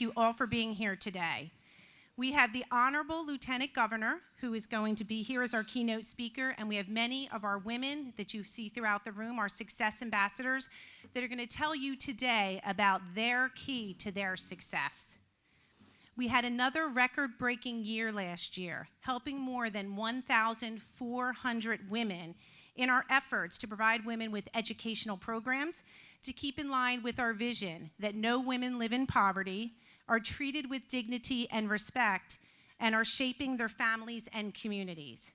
thank you all for being here today. We have the Honorable Lieutenant Governor, who is going to be here as our keynote speaker, and we have many of our women that you see throughout the room, our success ambassadors, that are going to tell you today about their key to their success. We had another record-breaking year last year, helping more than 1,400 women in our efforts to provide women with educational programs to keep in line with our vision that no women live in poverty, are treated with dignity and respect, and are shaping their families and communities.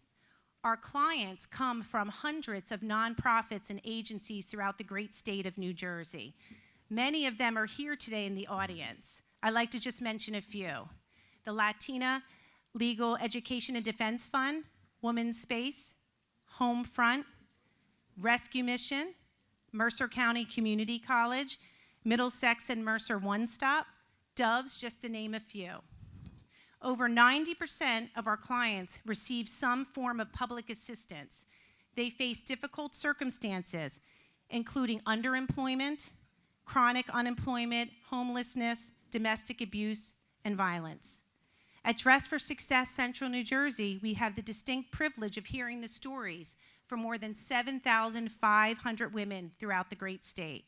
Our clients come from hundreds of nonprofits and agencies throughout the great state of New Jersey. Many of them are here today in the audience. I'd like to just mention a few. The Latina Legal Education and Defense Fund, Women's Space, Homefront, Rescue Mission, Mercer County Community College, Middlesex and Mercer One Stop, Doves, just to name a few. Over 90% of our clients receive some form of public assistance. They face difficult circumstances, including underemployment, chronic unemployment, homelessness, domestic abuse, and violence. At Dress for Success Central New Jersey, we have the distinct privilege of hearing the stories from more than 7,500 women throughout the great state.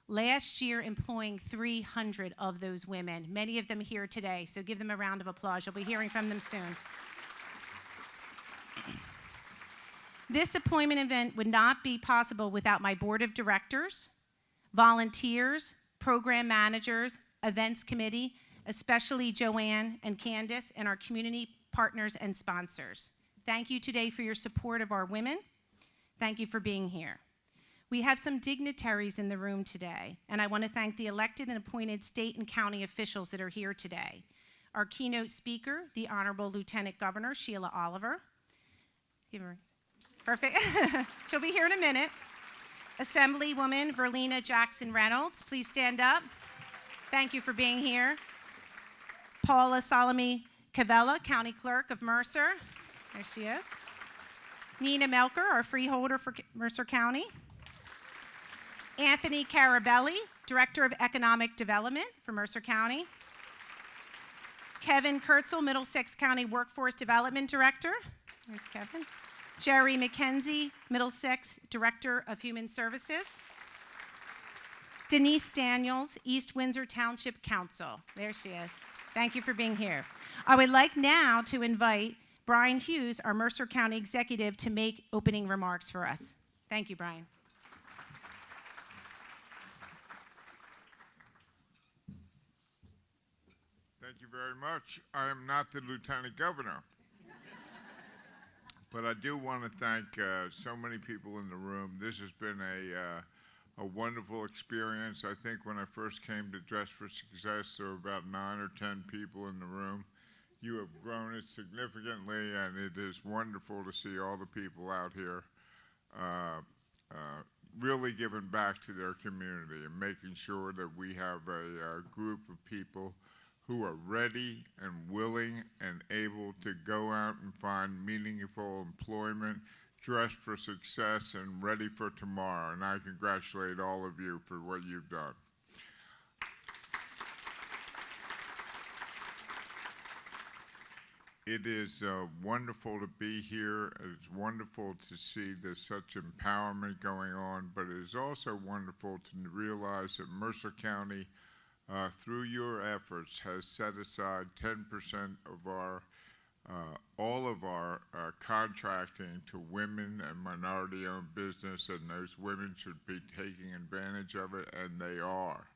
Last year, employing 300 of those women, many of them here today, so give them a round of applause. You'll be hearing from them soon. This employment event would not be possible without my board of directors, volunteers, program managers, events committee, especially Joanne and Candace, and our community partners and sponsors. Thank you today for your support of our women. Thank you for being here. We have some dignitaries in the room today, and I want to thank the elected and appointed state and county officials that are here today. Our keynote speaker, the Honorable Lieutenant Governor, Sheila Oliver. Give her, perfect. She'll be here in a minute. Assemblywoman Verlena Jackson Reynolds, please stand up. Thank you for being here. Paula Salome Cavella, County Clerk of Mercer. There she is. Nina Melker, our freeholder for Mercer County. Anthony Carabelli, Director of Economic Development for Mercer County. Kevin Kurtzel, Middlesex County Workforce Development Director. There's Kevin. Jerry McKenzie, Middlesex Director of Human Services. Denise Daniels, East Windsor Township Council. There she is. Thank you for being here. I would like now to invite Brian Hughes, our Mercer County Executive, to make opening remarks for us. Thank you, Brian. Thank you very much. I am not the Lieutenant Governor, but I do want to thank so many people in the room. This has been a wonderful experience. I think when I first came to Dress for Success, there were about 9 or 10 people in the room. You have grown it significantly, and it is wonderful to see all the people out here really giving back to their community and making sure that we have a group of people who are ready and willing and able to go out and find meaningful employment, dressed for success, and ready for tomorrow. And I congratulate all of you for what you've done. It is wonderful to be here. It's wonderful to see there's such empowerment going on, but it is also wonderful to realize that Mercer County, through your efforts, has set aside 10% of our all of our contracting to women and minority-owned business, and those women should be taking advantage of it, and they are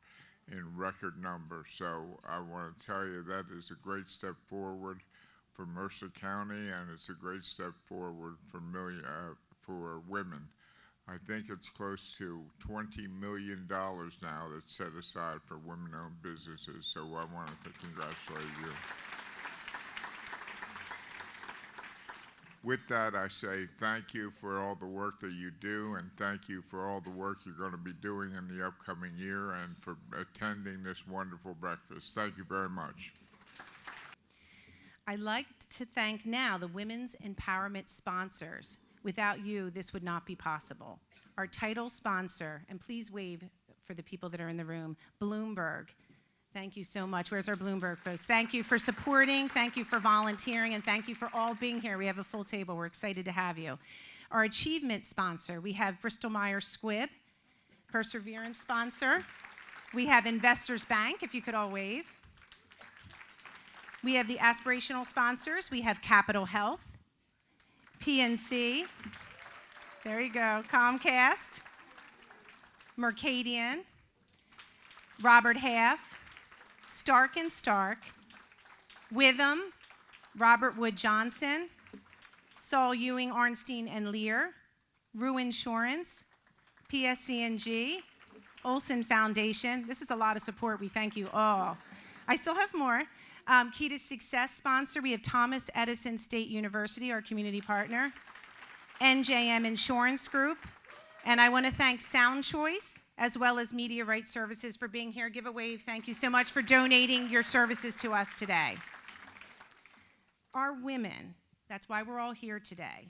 in record numbers. So I want to tell you that is a great step forward for Mercer County, and it's a great step forward for women. I think it's close to $20 million now that's set aside for women-owned businesses, so I want to congratulate you. With that, I say thank you for all the work that you do, and thank you for all the work you're going to be doing in the upcoming year and for attending this wonderful breakfast. Thank you very much. I'd like to thank now the Women's Empowerment sponsors. Without you, this would not be possible. Our title sponsor, and please wave for the people that are in the room, Bloomberg, Thank you so much. Where's our Bloomberg folks? Thank you for supporting, thank you for volunteering, and thank you for all being here. We have a full table. We're excited to have you. Our achievement sponsor, we have Bristol-Myers Squibb, Perseverance sponsor. We have Investors Bank, if you could all wave. We have the aspirational sponsors. We have Capital Health, PNC, there you go, Comcast, Mercadian, Robert Half, Stark & Stark, Witham, Robert Wood Johnson, Saul Ewing Arnstein and Lear, Rue Insurance, PSC&G, Olson Foundation. This is a lot of support. We thank you all. I still have more. Key to Success sponsor, we have Thomas Edison State University, our community partner, NJM Insurance Group, and I want to thank Sound Choice as well as Media Rights Services for being here. Give a wave. Thank you so much for donating your services to us today. Our women, that's why we're all here today.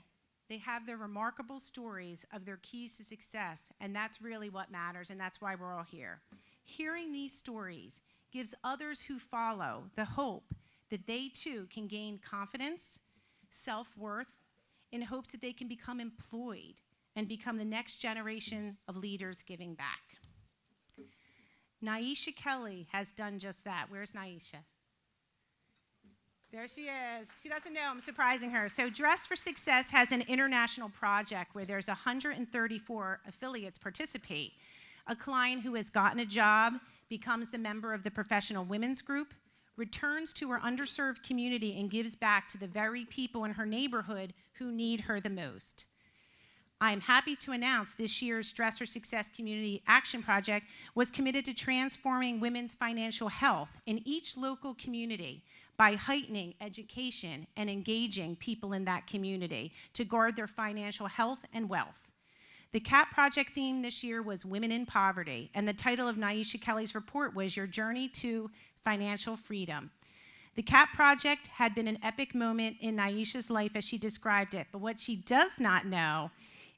They have their remarkable stories of their keys to success, and that's really what matters, and that's why we're all here. Hearing these stories gives others who follow the hope that they too can gain confidence, self-worth, in hopes that they can become employed and become the next generation of leaders giving back. Naisha Kelly has done just that. Where's Naisha? There she is. She doesn't know, I'm surprising her. So Dress for Success has an international project where there's 134 affiliates participate. A client who has gotten a job becomes the member of the professional women's group, returns to her underserved community and gives back to the very people in her neighborhood who need her the most. I'm happy to announce this year's Dress for Success Community Action Project was committed to transforming women's financial health in each local community by heightening education and engaging people in that community to guard their financial health and wealth. The CAP project theme this year was Women in Poverty, and the title of Naisha Kelly's report was Your Journey to Financial Freedom. The CAP project had been an epic moment in Naisha's life as she described it, but what she does not know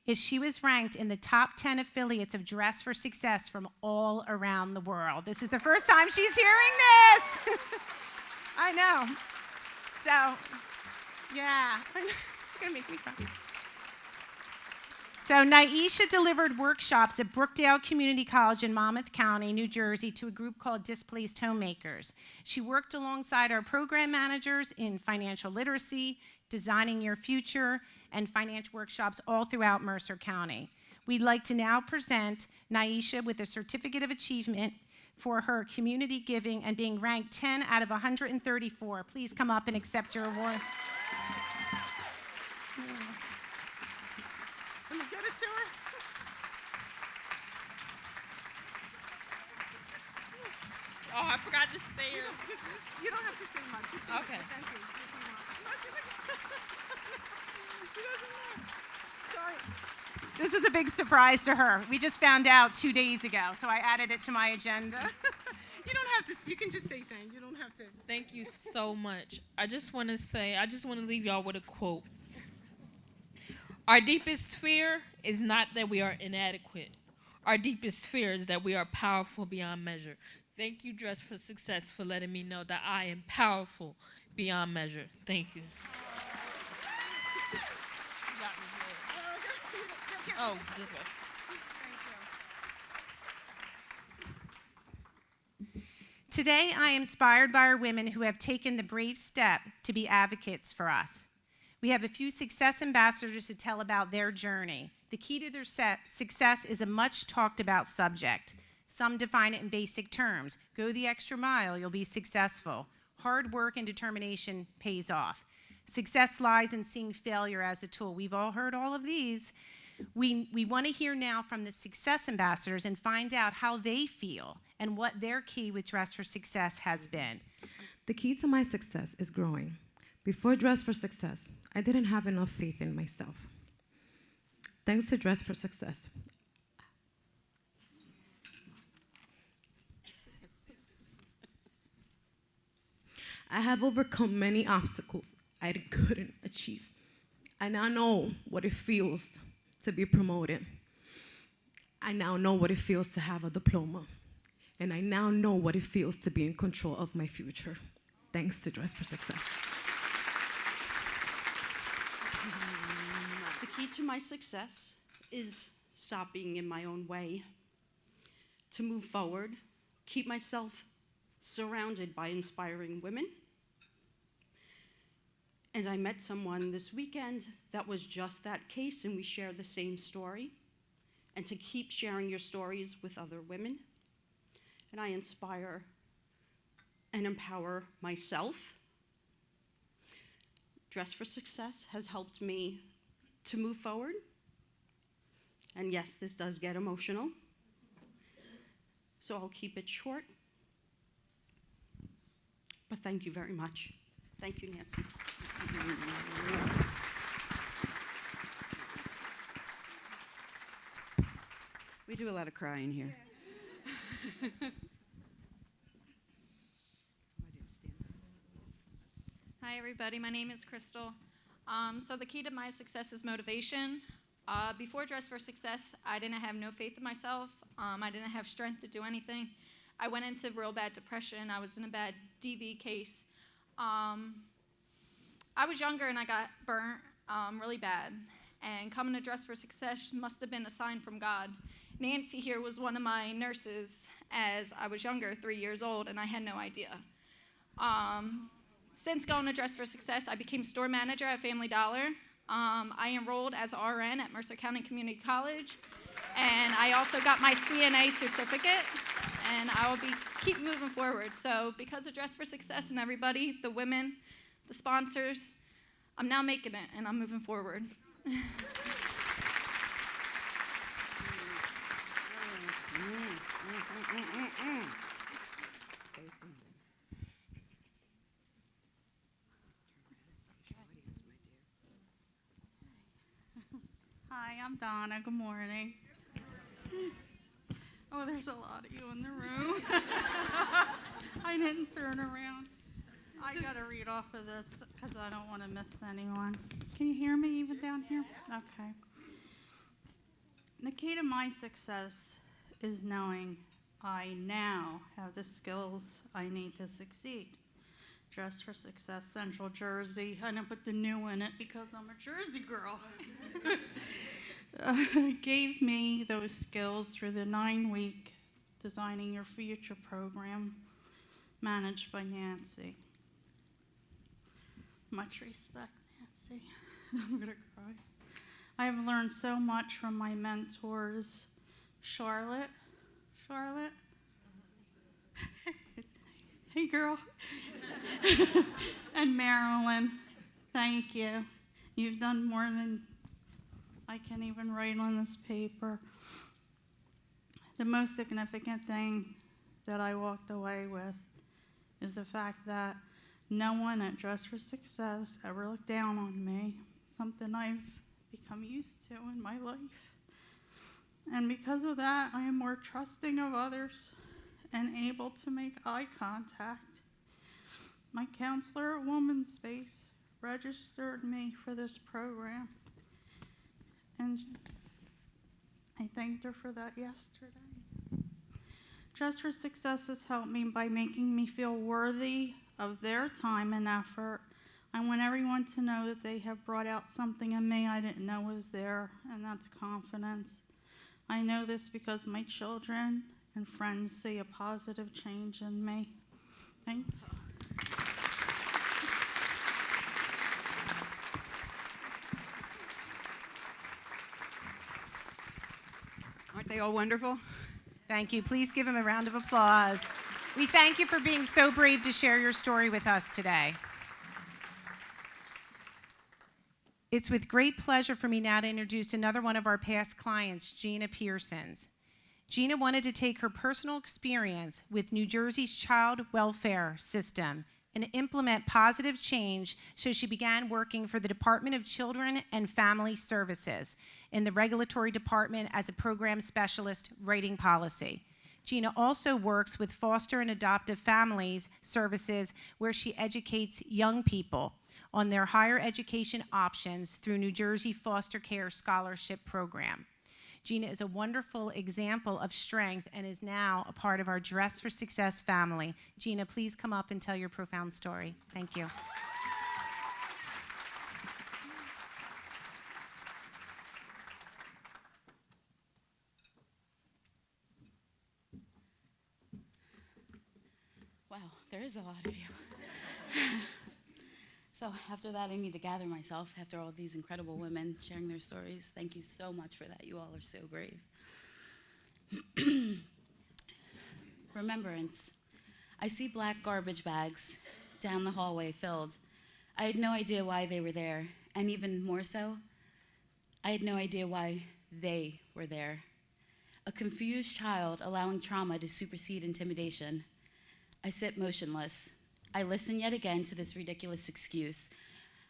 is she was ranked in the top 10 affiliates of Dress for Success from all around the world. This is the first time she's hearing this. I know. So, yeah, she's gonna make me cry. So Naisha delivered workshops at Brookdale Community College in Monmouth County, New Jersey, to a group called Displaced Homemakers. She worked alongside our program managers in financial literacy, designing your future, and financial workshops all throughout Mercer County. We'd like to now present Naisha with a certificate of achievement for her community giving and being ranked 10 out of 134. Please come up and accept your award. Let me get it to her. Oh, I forgot to stare. You don't have to say much. Just say Okay. Thank you. She doesn't know. Sorry. This is a big surprise to her. We just found out 2 days ago, so I added it to my agenda. You don't have to, you can just say thank you. You don't have to. Thank you so much. I just want to leave y'all with a quote. Our deepest fear is not that we are inadequate. Our deepest fear is that we are powerful beyond measure. Thank you, Dress for Success, for letting me know that I am powerful beyond measure. Thank you. You got me good. Oh, this way. Today, I am inspired by our women who have taken the brave step to be advocates for us. We have a few success ambassadors to tell about their journey. The key to their success is a much talked about subject. Some define it in basic terms. Go the extra mile, you'll be successful. Hard work and determination pays off. Success lies in seeing failure as a tool. We've all heard all of these. We want to hear now from the success ambassadors and find out how they feel and what their key with Dress for Success has been. The key to my success is growing. Before Dress for Success, I didn't have enough faith in myself. Thanks to Dress for Success, I have overcome many obstacles I couldn't achieve. I now know what it feels to be promoted. I now know what it feels to have a diploma. and I now know what it feels to be in control of my future. Thanks to Dress for Success. The key to my success is stop being in my own way, to move forward, keep myself surrounded by inspiring women. And I met someone this weekend that was just that case, and we shared the same story. And to keep sharing your stories with other women. And I inspire and empower myself. Dress for Success has helped me to move forward. And yes, this does get emotional. So I'll keep it short. But thank you very much. Thank you, Nancy. We do a lot of crying here. Hi, everybody. My name is Crystal. So the key to my success is motivation. Before Dress for Success, I didn't have no faith in myself. I didn't have strength to do anything. I went into real bad depression. I was in a bad DV case. I was younger and I got burnt really bad. And coming to Dress for Success must have been a sign from God. Nancy here was one of my nurses as I was younger, 3 years old, and I had no idea. Since going to Dress for Success, I became store manager at Family Dollar. I enrolled as RN at Mercer County Community College, and I also got my CNA certificate, and I will keep moving forward. So because of Dress for Success and everybody, the women, the sponsors, I'm now making it, and I'm moving forward. Hi, I'm Donna. Good morning. Oh, there's a lot of you in the room. I didn't turn around. I got to read off of this because I don't want to miss anyone. Can you hear me even down here? Okay. The key to my success is knowing I now have the skills I need to succeed. Dress for Success, Central Jersey. I didn't put the new in it because I'm a Jersey girl. Gave me those skills through the 9-week Designing Your Future program managed by Nancy. Much respect, Nancy. I'm going to cry. I have learned so much from my mentors, Charlotte. Hey, girl. And Marilyn, thank you. You've done more than I can even write on this paper. The most significant thing that I walked away with is the fact that no one at Dress for Success ever looked down on me, something I've become used to in my life. And because of that, I am more trusting of others and able to make eye contact. My counselor at Woman's Space registered me for this program, and I thanked her for that yesterday. Dress for Success has helped me by making me feel worthy of their time and effort. I want everyone to know that they have brought out something in me I didn't know was there, and that's confidence. I know this because my children and friends see a positive change in me. Thank you. Aren't they all wonderful? Thank you. Please give him a round of applause. We thank you for being so brave to share your story with us today. It's with great pleasure for me now to introduce another one of our past clients, Gina Pearsons. Gina wanted to take her personal experience with New Jersey's child welfare system and implement positive change, so she began working for the Department of Children and Family Services in the regulatory department as a program specialist writing policy. Gina also works with foster and adoptive families services, where she educates young people on their higher education options through New Jersey Foster Care Scholarship Program. Gina is a wonderful example of strength and is now a part of our Dress for Success family. Gina, please come up and tell your profound story. Thank you. Wow, there is a lot of you. So after that, I need to gather myself after all these incredible women sharing their stories. Thank you so much for that. You all are so brave. Remembrance. I see black garbage bags down the hallway filled. I had no idea why they were there, and even more so, I had no idea why they were there. A confused child allowing trauma to supersede intimidation. I sit motionless. I listen yet again to this ridiculous excuse.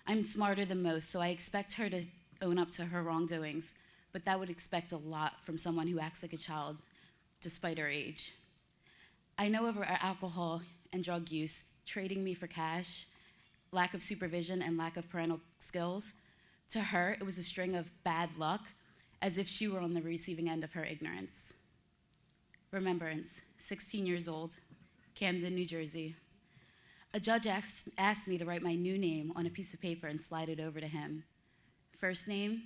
I'm smarter than most, so I expect her to own up to her wrongdoings, but that would expect a lot from someone who acts like a child, despite her age. I know of her alcohol and drug use, trading me for cash, lack of supervision, and lack of parental skills. To her, it was a string of bad luck, as if she were on the receiving end of her ignorance. Remembrance, 16 years old, Camden, New Jersey. A judge asked me to write my new name on a piece of paper and slide it over to him. First name,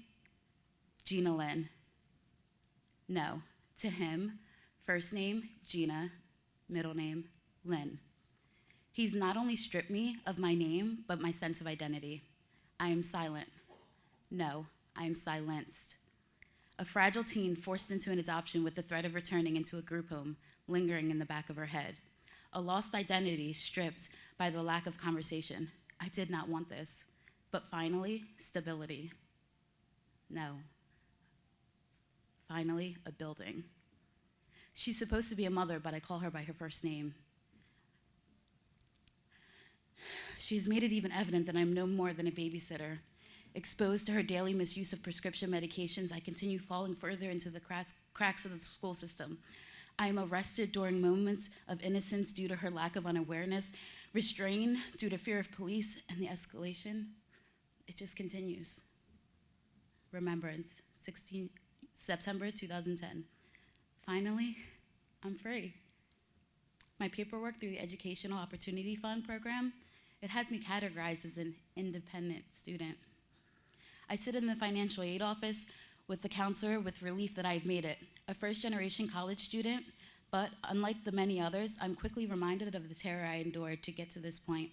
Gina Lynn. No, to him, first name, Gina, middle name, Lynn. He's not only stripped me of my name, but my sense of identity. I am silent. No, I am silenced. A fragile teen forced into an adoption with the threat of returning into a group home, lingering in the back of her head. A lost identity stripped by the lack of conversation. I did not want this. But finally, stability. No. Finally, a building. She's supposed to be a mother, but I call her by her first name. She's made it even evident that I'm no more than a babysitter. Exposed to her daily misuse of prescription medications, I continue falling further into the cracks of the school system. I am arrested during moments of innocence due to her lack of unawareness, restrained due to fear of police, and the escalation, it just continues. Remembrance, September 2010. Finally, I'm free. My paperwork through the Educational Opportunity Fund program, it has me categorized as an independent student. I sit in the financial aid office with the counselor with relief that I've made it. A first-generation college student, but unlike the many others, I'm quickly reminded of the terror I endured to get to this point.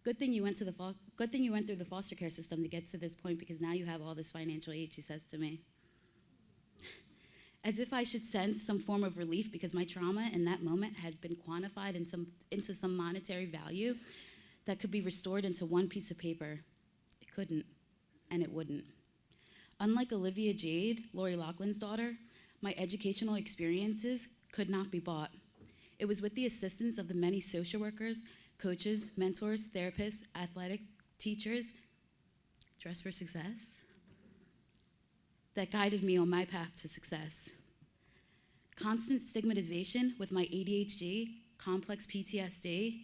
Good thing you went through the foster care system to get to this point, because now you have all this financial aid, she says to me. As if I should sense some form of relief because my trauma in that moment had been quantified into some monetary value that could be restored into one piece of paper. It couldn't, and it wouldn't. Unlike Olivia Jade, Lori Loughlin's daughter, my educational experiences could not be bought. It was with the assistance of the many social workers, coaches, mentors, therapists, athletic teachers, Dress for Success, that guided me on my path to success. Constant stigmatization with my ADHD, complex PTSD,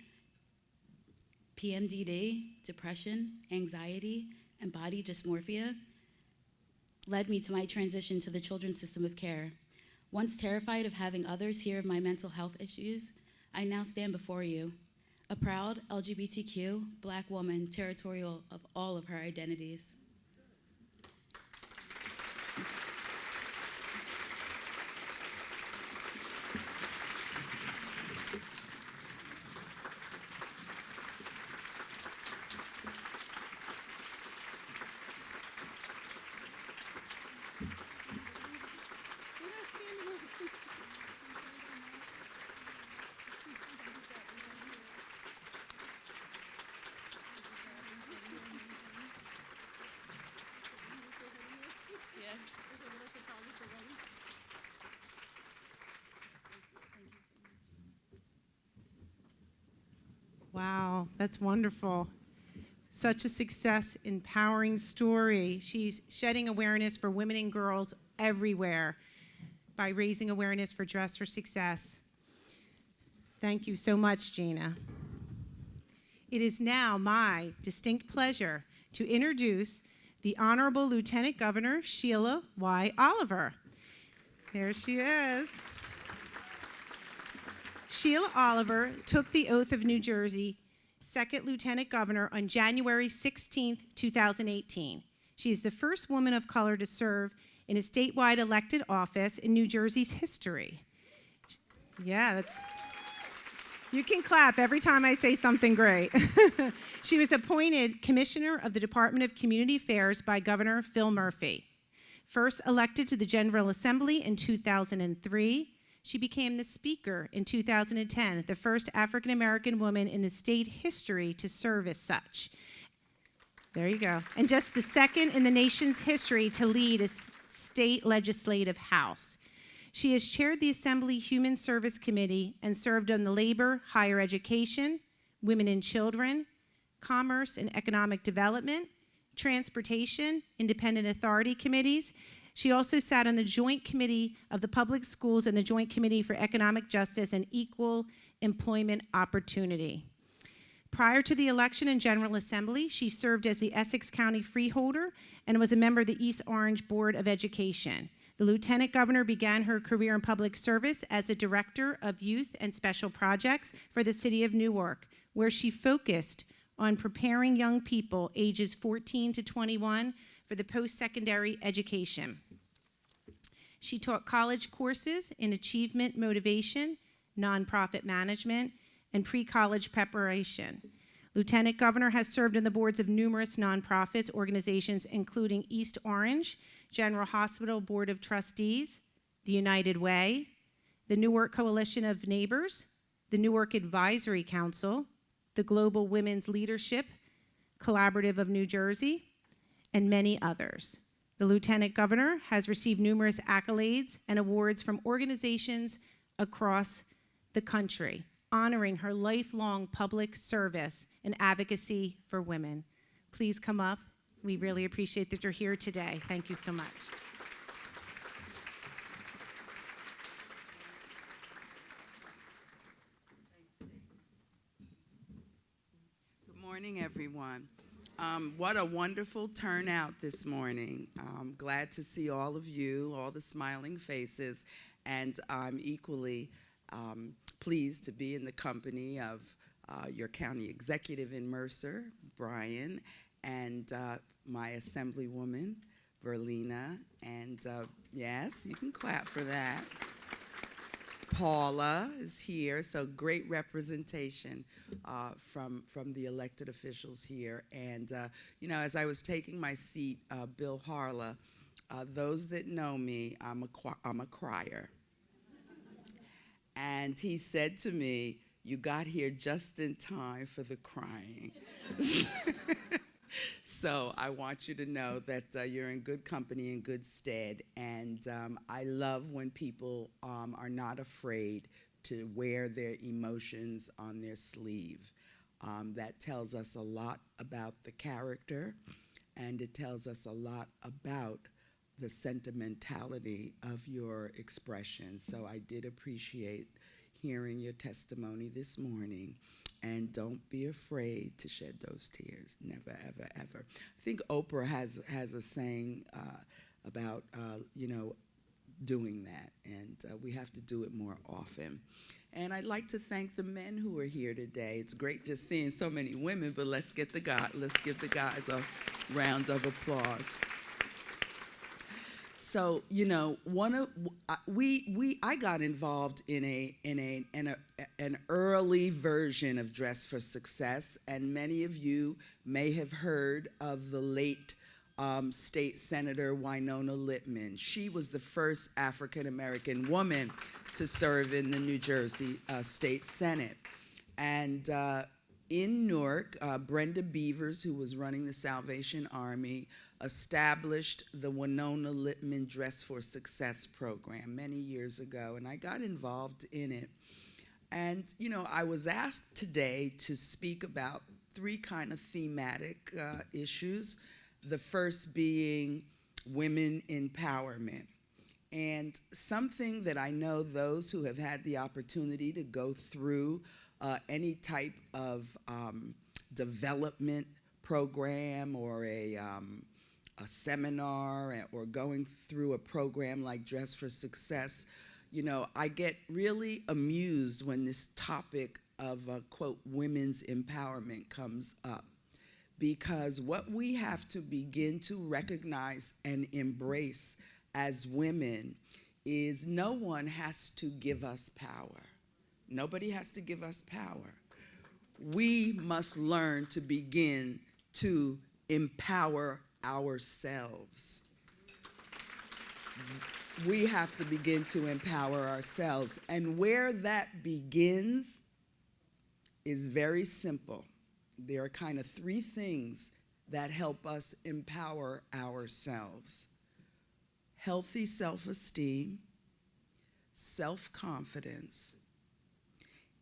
PMDD, depression, anxiety, and body dysmorphia led me to my transition to the children's system of care. Once terrified of having others hear of my mental health issues, I now stand before you, a proud LGBTQ Black woman territorial of all of her identities. Wow, that's wonderful. Such a success, empowering story. She's shedding awareness for women and girls everywhere by raising awareness for Dress for Success. Thank you so much, Gina. It is now my distinct pleasure to introduce the Honorable Lieutenant Governor Sheila Y. Oliver. There she is. Sheila Oliver took the oath of New Jersey, 2nd Lieutenant Governor, on January 16, 2018. She is the first woman of color to serve in a statewide elected office in New Jersey's history. Yeah, you can clap every time I say something great. She was appointed Commissioner of the Department of Community Affairs by Governor Phil Murphy. First elected to the General Assembly in 2003, she became the Speaker in 2010, the first African-American woman in the state history to serve as such. There you go. And just the second in the nation's history to lead a state legislative house. She has chaired the Assembly Human Service Committee and served on the Labor, Higher Education, Women and Children, Commerce and Economic Development, Transportation, Independent Authority Committees. She also sat on the Joint Committee of the Public Schools and the Joint Committee for Economic Justice and Equal Employment Opportunity. Prior to the election in General Assembly, she served as the Essex County Freeholder and was a member of the East Orange Board of Education. The Lieutenant Governor began her career in public service as a Director of Youth and Special Projects for the City of Newark, where she focused on preparing young people ages 14 to 21 for the post-secondary education. She taught college courses in achievement motivation, nonprofit management, and pre-college preparation. Lieutenant Governor has served on the boards of numerous nonprofits organizations, including East Orange, General Hospital Board of Trustees, the United Way, the Newark Coalition of Neighbors, the Newark Advisory Council, the Global Women's Leadership Collaborative of New Jersey, and many others. The Lieutenant Governor has received numerous accolades and awards from organizations across the country, honoring her lifelong public service and advocacy for women. Please come up. We really appreciate that you're here today. Thank you so much. Good morning, everyone. What a wonderful turnout this morning. I'm glad to see all of you, all the smiling faces, and I'm equally pleased to be in the company of your county executive in Mercer, Brian, and my assemblywoman, Verlina, and yes, you can clap for that. Paula is here, so great representation from the elected officials here. And you know, as I was taking my seat, Bill Harla, those that know me, I'm a crier. And he said to me, "You got here just in time for the crying." So I want you to know that you're in good company and good stead. And I love when people are not afraid to wear their emotions on their sleeve. That tells us a lot about the character, and it tells us a lot about the sentimentality of your expression. So I did appreciate hearing your testimony this morning. And don't be afraid to shed those tears. Never, ever, ever. I think Oprah has a saying about, you know, doing that. And we have to do it more often. And I'd like to thank the men who are here today. It's great just seeing so many women, but let's give the guys a round of applause. So, you know, I got involved in an early version of Dress for Success, and many of you may have heard of the late State Senator Winona Littman. She was the first African-American woman to serve in the New Jersey State Senate. And in Newark, Brenda Beavers, who was running the Salvation Army, established the Winona Littman Dress for Success program many years ago, and I got involved in it. And, you know, I was asked today to speak about three kind of thematic issues, the first being women empowerment. And something that I know those who have had the opportunity to go through any type of development program or a a seminar or going through a program like Dress for Success, you know, I get really amused when this topic of, quote, women's empowerment comes up. Because what we have to begin to recognize and embrace as women is no one has to give us power. Nobody has to give us power. We must learn to begin to empower ourselves. We have to begin to empower ourselves. And where that begins is very simple. There are kind of three things that help us empower ourselves: healthy self-esteem, self-confidence,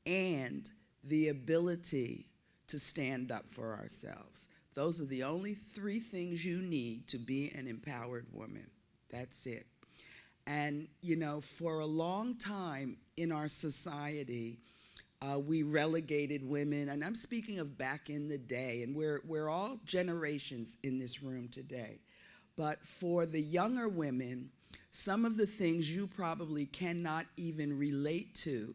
and the ability to stand up for ourselves. Those are the only three things you need to be an empowered woman. That's it. And, you know, for a long time in our society, we relegated women, and I'm speaking of back in the day, and we're all generations in this room today. But for the younger women, some of the things you probably cannot even relate to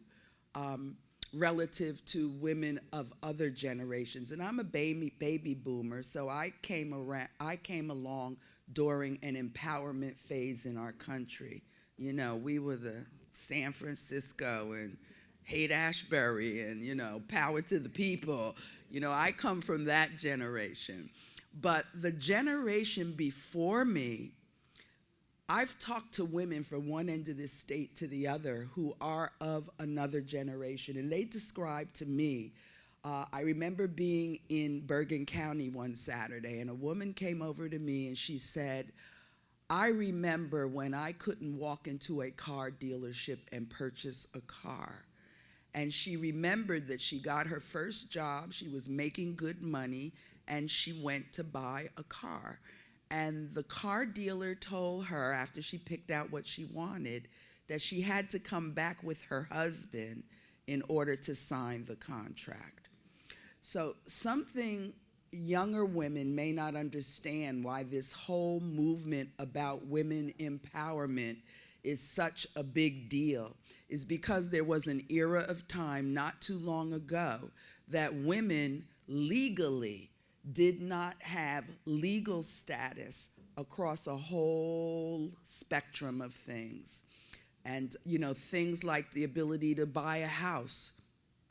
relative to women of other generations. And I'm a baby boomer, so I came along during an empowerment phase in our country. You know, we were the San Francisco and Haight-Ashbury and, you know, power to the people. You know, I come from that generation. But the generation before me, I've talked to women from one end of this state to the other who are of another generation, and they described to me, I remember being in Bergen County one Saturday, and a woman came over to me and she said, I remember when I couldn't walk into a car dealership and purchase a car. And she remembered that she got her first job, she was making good money, and she went to buy a car. And the car dealer told her, after she picked out what she wanted, that she had to come back with her husband in order to sign the contract. So something younger women may not understand why this whole movement about women empowerment is such a big deal is because there was an era of time not too long ago that women legally did not have legal status across a whole spectrum of things. And, you know, things like the ability to buy a house.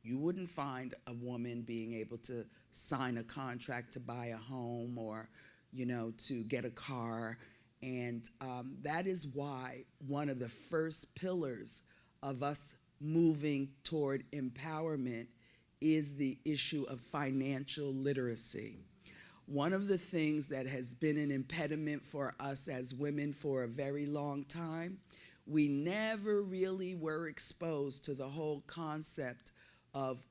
You wouldn't find a woman being able to sign a contract to buy a home or, you know, to get a car. And that is why one of the first pillars of us moving toward empowerment is the issue of financial literacy. One of the things that has been an impediment for us as women for a very long time, we never really were exposed to the whole concept of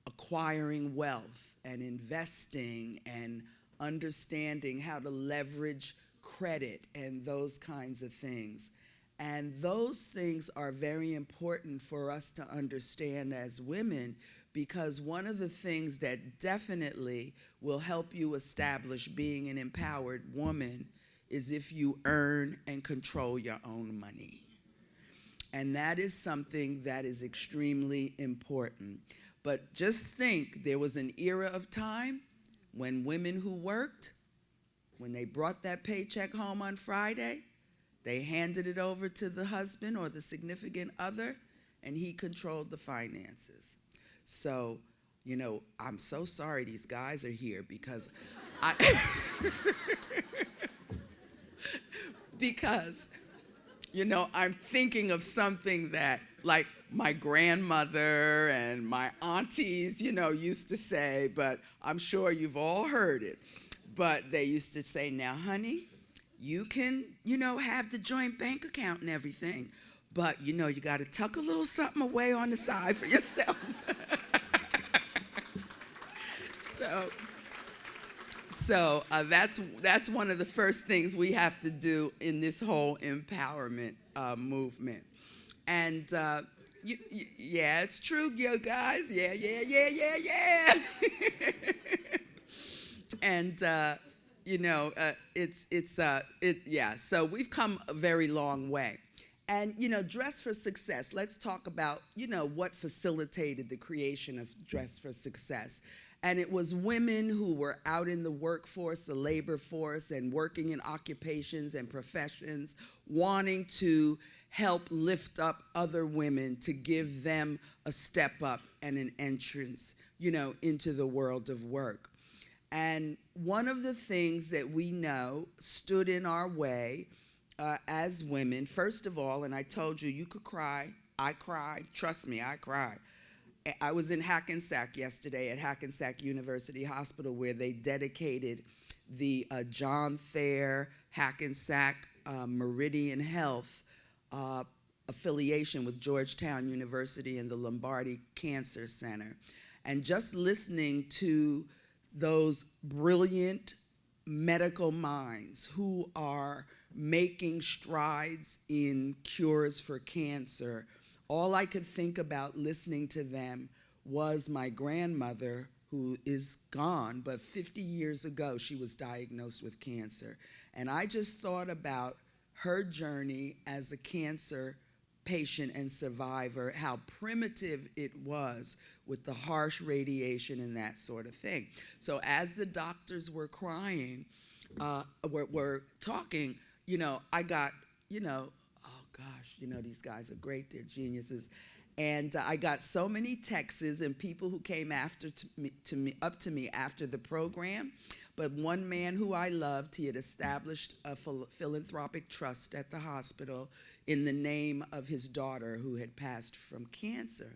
acquiring wealth and investing and understanding how to leverage credit and those kinds of things. And those things are very important for us to understand as women, because one of the things that definitely will help you establish being an empowered woman is if you earn and control your own money. And that is something that is extremely important. But just think, there was an era of time when women who worked, when they brought that paycheck home on Friday, they handed it over to the husband or the significant other, and he controlled the finances. So, you know, I'm so sorry these guys are here because because, you know, I'm thinking of something that, like, my grandmother and my aunties, you know, used to say, but I'm sure you've all heard it. But they used to say, now, honey, you can, you know, have the joint bank account and everything, but, you know, you got to tuck a little something away on the side for yourself. So that's one of the first things we have to do in this whole empowerment movement. And yeah, it's true, you guys. Yeah. And yeah. So we've come a very long way. And, Dress for Success, let's talk about, what facilitated the creation of Dress for Success. And it was women who were out in the workforce, the labor force, and working in occupations and professions, wanting to help lift up other women to give them a step up and an entrance, into the world of work. And one of the things that we know stood in our way as women, first of all, and I told you, you could cry. I cried. Trust me, I cried. I was in Hackensack yesterday at Hackensack University Hospital, where they dedicated the John Thayer Hackensack Meridian Health affiliation with Georgetown University and the Lombardi Cancer Center. And just listening to those brilliant medical minds who are making strides in cures for cancer, all I could think about listening to them was my grandmother, who is gone, but 50 years ago she was diagnosed with cancer. And I just thought about her journey as a cancer patient and survivor, how primitive it was with the harsh radiation and that sort of thing. So as the doctors were crying, were talking, I got, oh gosh, these guys are great, they're geniuses. And I got so many texts and people who came up to me after the program. But one man who I loved, he had established a philanthropic trust at the hospital in the name of his daughter who had passed from cancer.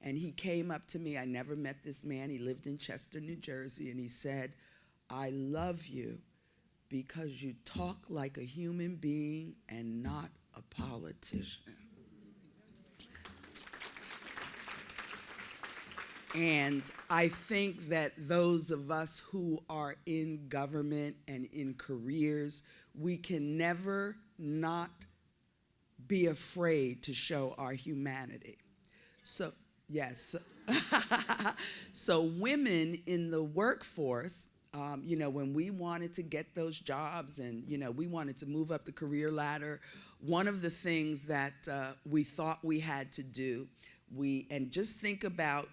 And he came up to me. I never met this man. He lived in Chester, New Jersey. And he said, "I love you because you talk like a human being and not a politician." And I think that those of us who are in government and in careers, we can never not be afraid to show our humanity. So, yes. So women in the workforce, when we wanted to get those jobs and, we wanted to move up the career ladder, one of the things that we thought we had to do, and just think about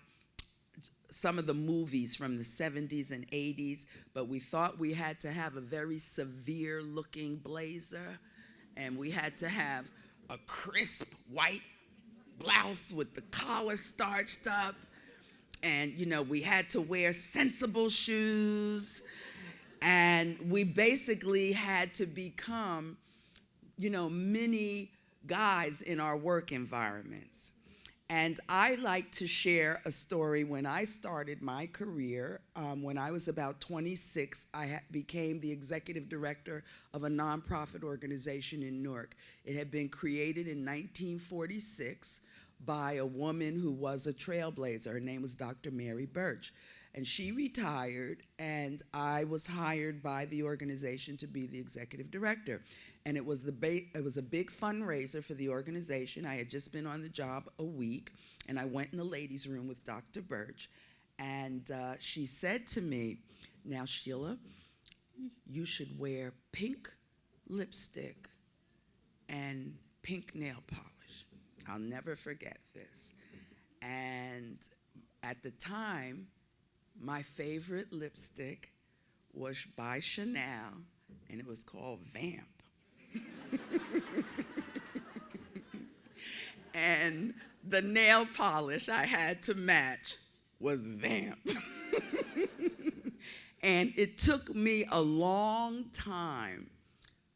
some of the movies from the 70s and 80s, but we thought we had to have a very severe looking blazer, and we had to have a crisp white blouse with the collar starched up, and we had to wear sensible shoes, and we basically had to become mini guys in our work environments. And I like to share a story. When I started my career, when I was about 26, I became the executive director of a nonprofit organization in Newark. It had been created in 1946 by a woman who was a trailblazer. Her name was Dr. Mary Birch. And she retired, and I was hired by the organization to be the executive director. And it was a big fundraiser for the organization. I had just been on the job a week, and I went in the ladies' room with Dr. Birch, and she said to me, "Now, Sheila, you should wear pink lipstick and pink nail polish." I'll never forget this. And at the time, my favorite lipstick was by Chanel, and it was called Vamp. And the nail polish I had to match was Vamp. And it took me a long time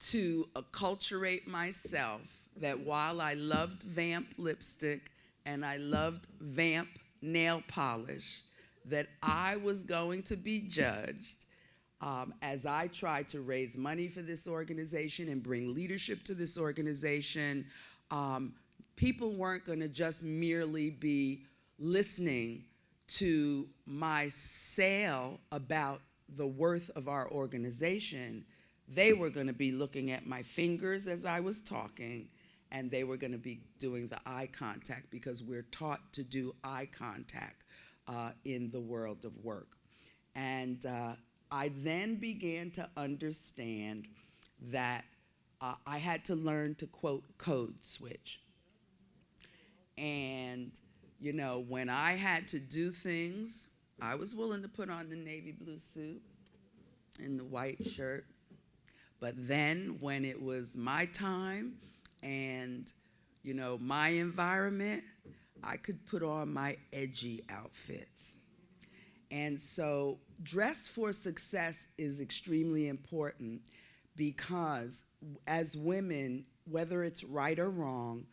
to acculturate myself that while I loved Vamp lipstick and I loved Vamp nail polish, that I was going to be judged as I tried to raise money for this organization and bring leadership to this organization. People weren't going to just merely be listening to my sale about the worth of our organization. They were going to be looking at my fingers as I was talking, and they were going to be doing the eye contact, because we're taught to do eye contact in the world of work. And I then began to understand that I had to learn to, quote, code switch. And, you know, when I had to do things, I was willing to put on the navy blue suit and the white shirt. But then when it was my time and, you know, my environment, I could put on my edgy outfits. And so dress for success is extremely important because as women, whether it's right or wrong,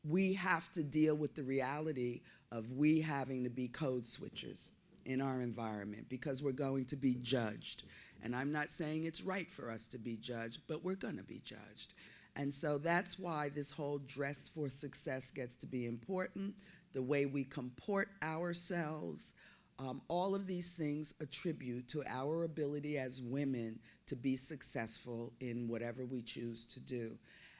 we have to deal with the reality of we having to be code switchers in our environment because we're going to be judged. And I'm not saying it's right for us to be judged, but we're going to be judged. And so that's why this whole dress for success gets to be important, the way we comport ourselves. All of these things attribute to our ability as women to be successful in whatever we choose to do.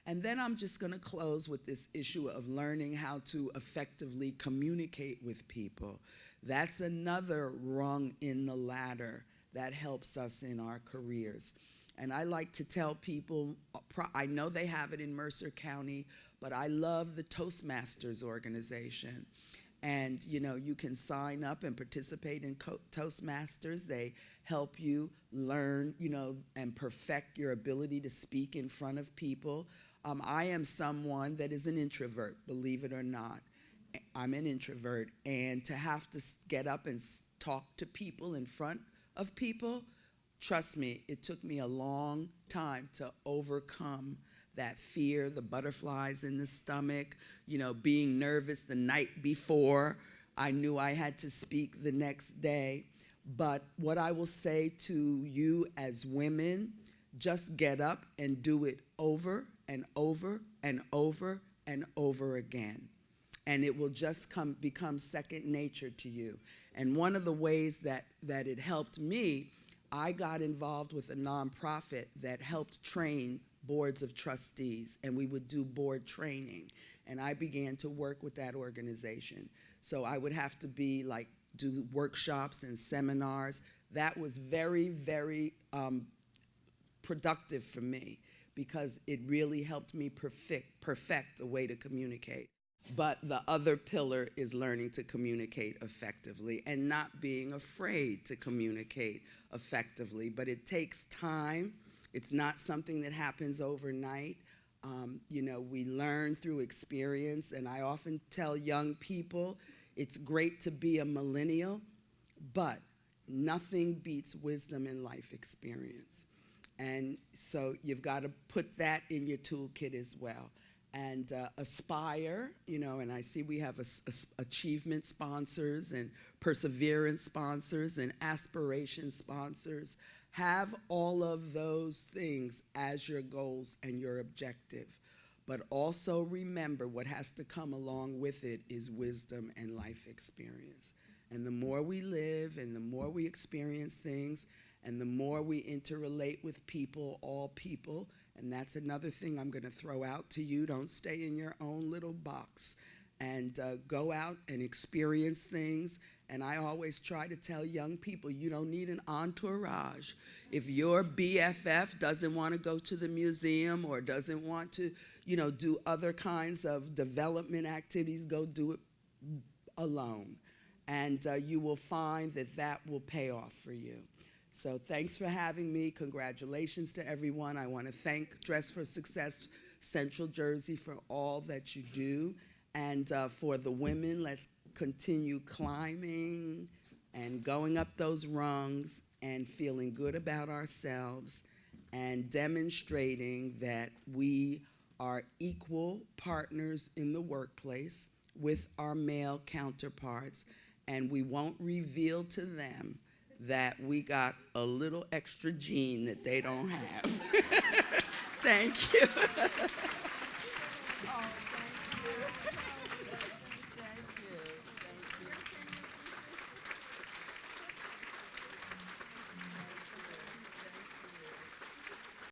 And then I'm just going to close with this issue of learning how to effectively communicate with people. That's another rung in the ladder that helps us in our careers. And I like to tell people, I know they have it in Mercer County, but I love the Toastmasters organization. And, you know, you can sign up and participate in Toastmasters. They help you learn, you know, and perfect your ability to speak in front of people. I am someone that is an introvert, believe it or not. I'm an introvert. And to have to get up and talk to people in front of people, trust me, it took me a long time to overcome that fear, the butterflies in the stomach, you know, being nervous the night before I knew I had to speak the next day. But what I will say to you as women, just get up and do it over and over and over and over again. And it will just become second nature to you. And one of the ways that it helped me, I got involved with a nonprofit that helped train boards of trustees, and we would do board training. And I began to work with that organization. So I would have to be like, do workshops and seminars. That was very, very productive for me because it really helped me perfect the way to communicate. But the other pillar is learning to communicate effectively and not being afraid to communicate effectively. But it takes time. It's not something that happens overnight. You know, we learn through experience, and I often tell young people, it's great to be a millennial, but nothing beats wisdom and life experience. And so you've got to put that in your toolkit as well. And aspire, you know, and I see we have achievement sponsors and perseverance sponsors and aspiration sponsors. Have all of those things as your goals and your objective. But also remember what has to come along with it is wisdom and life experience. And the more we live and the more we experience things and the more we interrelate with people, all people, and that's another thing I'm going to throw out to you. Don't stay in your own little box and go out and experience things. And I always try to tell young people, you don't need an entourage. If your BFF doesn't want to go to the museum or doesn't want to, you know, do other kinds of development activities, go do it alone. And you will find that that will pay off for you. So thanks for having me. Congratulations to everyone. I want to thank Dress for Success Central Jersey for all that you do. And for the women, let's continue climbing and going up those rungs and feeling good about ourselves and demonstrating that we are equal partners in the workplace with our male counterparts, and we won't reveal to them that we got a little extra gene that they don't have. Thank you. Oh, thank you.